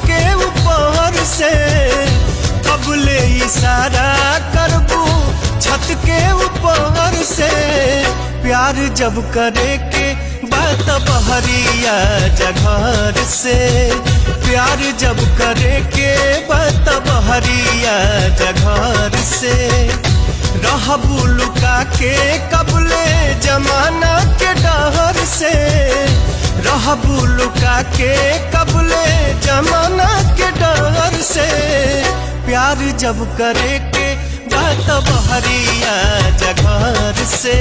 के ऊपर से कबले इशारा करबू छत के ऊपर से प्यार जब करे के बात बहरिया जघर से प्यार जब करे के बात बहरिया जघर से रहबू लुका के कबले जमाना के डहर से रहबू लुका के कबले जमाना के डर से प्यार जब करे के बात बहरिया जघर से।